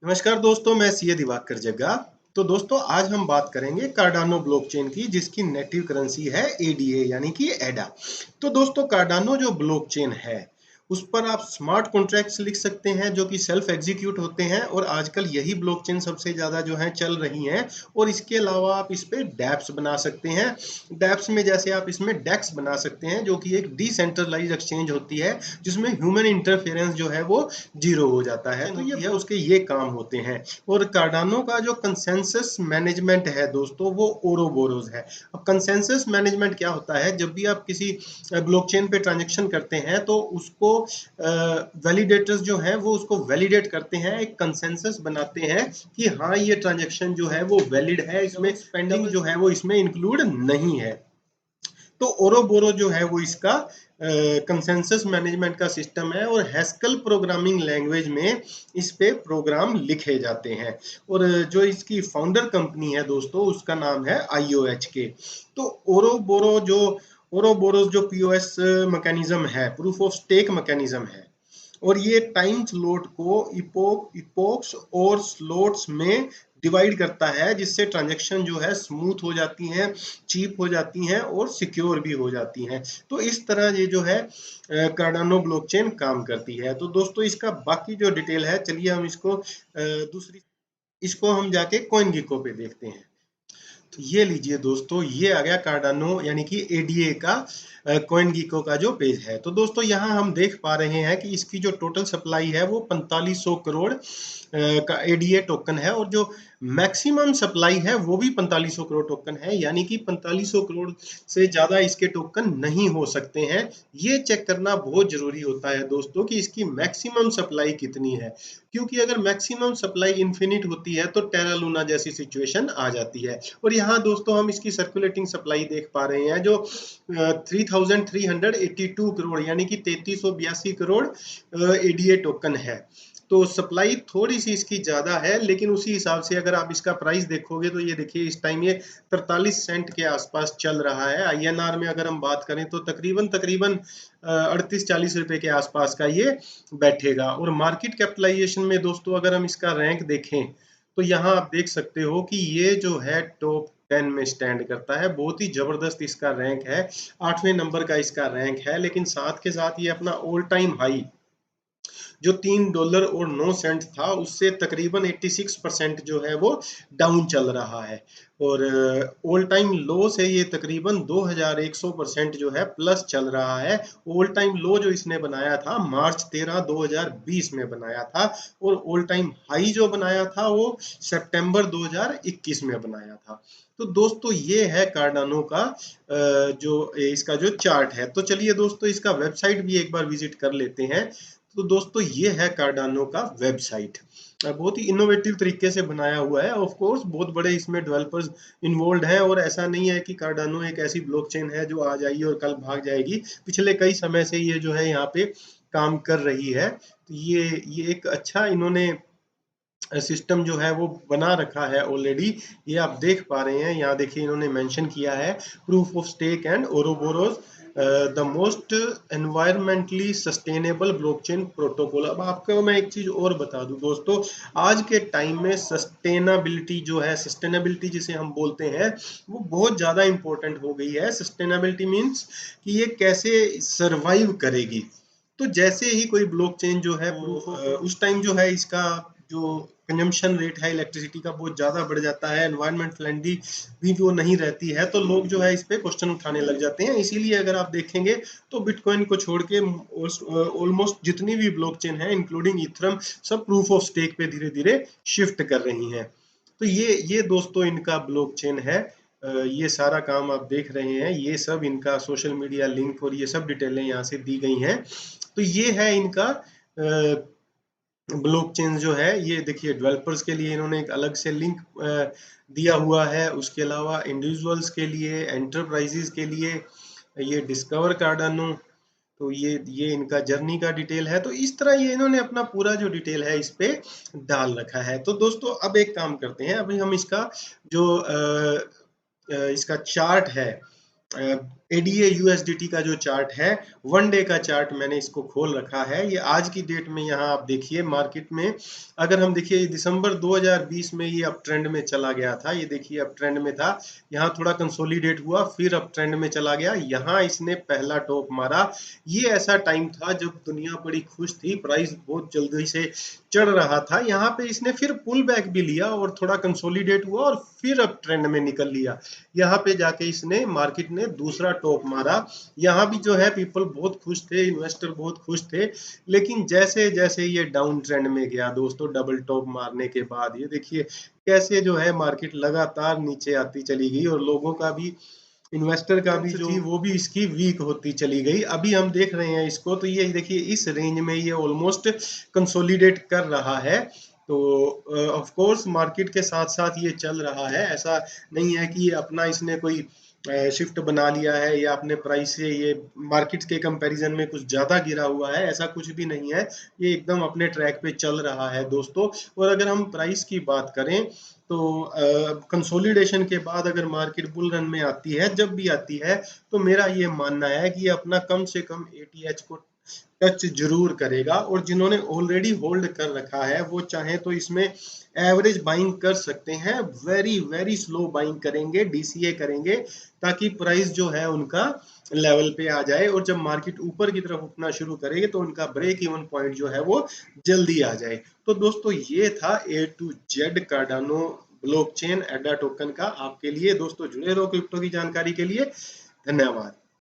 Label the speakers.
Speaker 1: नमस्कार दोस्तों, मैं सीए दिवाकर जग्गा। तो दोस्तों आज हम बात करेंगे कार्डानो ब्लॉकचेन की, जिसकी नेटिव करेंसी है एडीए यानी कि एडा। तो दोस्तों कार्डानो जो ब्लॉकचेन है उस पर आप स्मार्ट कॉन्ट्रैक्ट्स लिख सकते हैं जो कि सेल्फ एग्जीक्यूट होते हैं, और आजकल यही ब्लॉकचेन सबसे ज़्यादा जो है चल रही हैं। और इसके अलावा आप इस पे डैप्स बना सकते हैं। डैप्स में जैसे आप इसमें डेक्स बना सकते हैं जो कि एक डिसेंट्रलाइज एक्सचेंज होती है, जिसमें ह्यूमन इंटरफेरेंस जो है वो जीरो हो जाता है। तो ये उसके ये काम होते हैं। और कार्डानो का जो कंसेंसस मैनेजमेंट है दोस्तों, वो ओरोबोरोस है। अब कंसेंसस मैनेजमेंट क्या होता है? जब भी आप किसी ब्लॉकचेन पे ट्रांजेक्शन करते हैं तो उसको वैलिडेटर्स जो हैं वो उसको वैलिडेट करते हैं, एक कंसेंसस बनाते हैं कि हाँ ये ट्रांजेक्शन जो है वो वैलिड है, इसमें स्पेंडिंग जो है वो इसमें इंक्लूड नहीं है। तो ओरोबोरो जो है वो इसका कंसेंसस मैनेजमेंट का सिस्टम है, और हैस्कल प्रोग्रामिंग लैंग्वेज में इस पे प्रोग्राम लिखे जाते हैं। और जो इसकी फाउंडर कंपनी है दोस्तों, उसका नाम है आईओएच के। तो ओरोबोरोस जो पीओएस मैकेनिज्म है, प्रूफ ऑफ स्टेक मैकेनिज्म है, और ये टाइम स्लॉट को इपोक्स और स्लॉट्स में डिवाइड करता है, जिससे ट्रांजैक्शन जो है स्मूथ हो जाती हैं, चीप हो जाती हैं और सिक्योर भी हो जाती हैं। तो इस तरह ये जो है कार्डानो ब्लॉकचेन काम करती है। तो दोस्तों इसका बाकी जो डिटेल है, चलिए हम इसको दूसरी इसको हम जाके कॉइन गिको पे देखते हैं। तो ये लीजिए दोस्तों, ये आ गया कार्डानो यानी कि एडीए का कॉइन गीको का जो पेज है। तो दोस्तों यहाँ हम देख पा रहे हैं कि इसकी जो टोटल सप्लाई है वो 4500 करोड़ का एडीए टोकन है, और जो मैक्सिमम सप्लाई है वो भी 4500 करोड़ टोकन है, यानी कि 4500 करोड़ से ज़्यादा इसके टोकन नहीं हो सकते हैं। ये चेक करना बहुत ज़रूरी होता है दोस्तों कि इसकी मैक्सिमम सप्लाई कितनी है, क्योंकि अगर मैक्सिमम सप्लाई इन्फिनिट होती है तो टेरा लूना जैसी सिचुएशन आ जाती है। और यहाँ दोस्तों हम इसकी सर्कुलेटिंग सप्लाई देख पा रहे हैं जो 3382 करोड़ यानी कि 3382 करोड़ एडीए टोकन है। तो सप्लाई थोड़ी सी इसकी ज्यादा है, लेकिन उसी हिसाब से अगर आप इसका प्राइस देखोगे तो ये देखिए इस टाइम ये 43 सेंट के आसपास चल रहा है। आईएनआर में अगर हम बात करें तो तकरीबन तकरीबन 38-40 रुपए के आसपास का ये बैठेगा। और मार्केट कैपिटलाइजेशन में दोस्तों अगर हम इसका रैंक देखें तो यहाँ आप देख सकते हो कि ये जो है टॉप 10 में स्टैंड करता है। बहुत ही जबरदस्त इसका रैंक है, 8वें नंबर का इसका रैंक है। लेकिन साथ के साथ ये अपना ऑल टाइम हाई जो $3.09 था उससे तकरीबन 86% जो है वो डाउन चल रहा है। और ऑल टाइम लो से ये तकरीबन 2100% जो है प्लस चल रहा है। ऑल टाइम लो जो इसने बनाया था मार्च 13 2020 में बनाया था, और ऑल टाइम हाई जो बनाया था वो सितंबर 2021 में बनाया था। तो दोस्तों ये है कार्डानो का जो इसका जो चार्ट है। तो चलिए दोस्तों इसका वेबसाइट भी एक बार विजिट कर लेते हैं। तो दोस्तों ये है कार्डानो का वेबसाइट। बहुत ही इनोवेटिव तरीके से बनाया हुआ है। ऑफ कोर्स बहुत बड़े इसमें डेवलपर्स इन्वॉल्व हैं, और ऐसा नहीं है कि कार्डानो एक ऐसी ब्लॉकचेन है जो आज आई और कल भाग जाएगी। पिछले कई समय से ये जो है यहाँ पे काम कर रही है। तो ये एक अच्छा इन्होंने सिस्टम जो है वो बना रखा है ऑलरेडी। ये आप देख पा रहे हैं, यहाँ देखिए इन्होंने मेंशन किया है proof of stake and Ouroboros the most environmentally sustainable blockchain protocol. अब आपको मैं एक चीज और बता दूं दोस्तों, आज के टाइम में सस्टेनेबिलिटी जो है, सस्टेनेबिलिटी जिसे हम बोलते हैं, वो बहुत ज्यादा इंपॉर्टेंट हो गई है। सस्टेनेबिलिटी मीन्स कि ये कैसे सरवाइव करेगी। तो जैसे ही कोई ब्लॉकचेन जो है उस टाइम जो है इसका जो कंजम्पशन रेट है इलेक्ट्रिसिटी का बहुत ज़्यादा बढ़ जाता है, एनवायरनमेंट फ्रेंडली भी वो नहीं रहती है, तो लोग जो है इस पे क्वेश्चन उठाने लग जाते हैं। इसीलिए अगर आप देखेंगे तो बिटकॉइन को छोड़ के ऑलमोस्ट जितनी भी ब्लॉकचेन है इंक्लूडिंग इथरम, सब प्रूफ ऑफ स्टेक पे धीरे धीरे शिफ्ट कर रही हैं। तो ये दोस्तों इनका ब्लॉकचेन है। ये सारा काम आप देख रहे हैं, ये सब इनका सोशल मीडिया लिंक और ये सब डिटेलें यहाँ से दी गई हैं। तो ये है इनका ब्लॉकचेन जो है। ये देखिए डेवलपर्स के लिए इन्होंने एक अलग से लिंक दिया हुआ है, उसके अलावा इंडिविजुअल्स के लिए, एंटरप्राइजेस के लिए ये डिस्कवर कार्डानो। तो ये इनका जर्नी का डिटेल है। तो इस तरह ये इन्होंने अपना पूरा जो डिटेल है इस पे डाल रखा है। तो दोस्तों अब एक काम करते हैं, अभी हम इसका जो इसका चार्ट है एडीए यूएसडीटी का जो चार्ट है, वन डे का चार्ट मैंने इसको खोल रखा है। ये आज की डेट में यहाँ आप देखिए मार्केट में, अगर हम देखिए दिसंबर 2020 में ये अप ट्रेंड में चला गया था। ये देखिए अप ट्रेंड में था, यहाँ थोड़ा कंसोलिडेट हुआ, फिर अप ट्रेंड में चला गया, यहाँ इसने पहला टॉप मारा। ये ऐसा टाइम था जब दुनिया बड़ी खुश थी, प्राइस बहुत जल्दी से चढ़ रहा था। यहाँ पे इसने फिर पुल बैक भी लिया और थोड़ा कंसोलिडेट हुआ और फिर अप ट्रेंड में निकल लिया। यहाँ पे जाके इसने मार्केट ने दूसरा टॉप मारा। यहाँ भी जो है पीपल बहुत खुश थे, इन्वेस्टर बहुत खुश थे, लेकिन जैसे जैसे ये डाउन ट्रेंड में गया दोस्तों, डबल टॉप मारने के बाद ये देखिए कैसे जो है मार्केट लगातार नीचे आती चली गई और लोगों का भी, इन्वेस्टर का भी जो थी वो भी इसकी वीक होती चली गई। अभी हम देख रहे हैं इसको, तो ये देखिए इस रेंज में ये ऑलमोस्ट कंसोलिडेट कर रहा है। तो ऑफ कोर्स मार्केट के साथ साथ ये चल रहा है, ऐसा नहीं है कि ये अपना इसने कोई शिफ्ट बना लिया है या अपने प्राइस से ये मार्केट के कंपैरिजन में कुछ ज्यादा गिरा हुआ है, ऐसा कुछ भी नहीं है। ये एकदम अपने ट्रैक पे चल रहा है दोस्तों। और अगर हम प्राइस की बात करें तो कंसोलिडेशन के बाद अगर मार्केट बुल रन में आती है, जब भी आती है, तो मेरा ये मानना है कि ये अपना कम से कम एटीएच को टच जरूर करेगा। और जिन्होंने ऑलरेडी होल्ड कर रखा है वो चाहे तो इसमें एवरेज बाइंग कर सकते हैं, वेरी वेरी स्लो बाइंग करेंगे, डीसीए करेंगे, ताकि प्राइस जो है उनका लेवल पे आ जाए और जब मार्केट ऊपर की तरफ उठना शुरू करेगी तो उनका ब्रेक इवन पॉइंट जो है वो जल्दी आ जाए। तो दोस्तों ये था ए टू जेड कार्डानो ब्लॉकचेन एडा टोकन का आपके लिए। दोस्तों जुड़े रहो क्रिप्टो की जानकारी के लिए। धन्यवाद।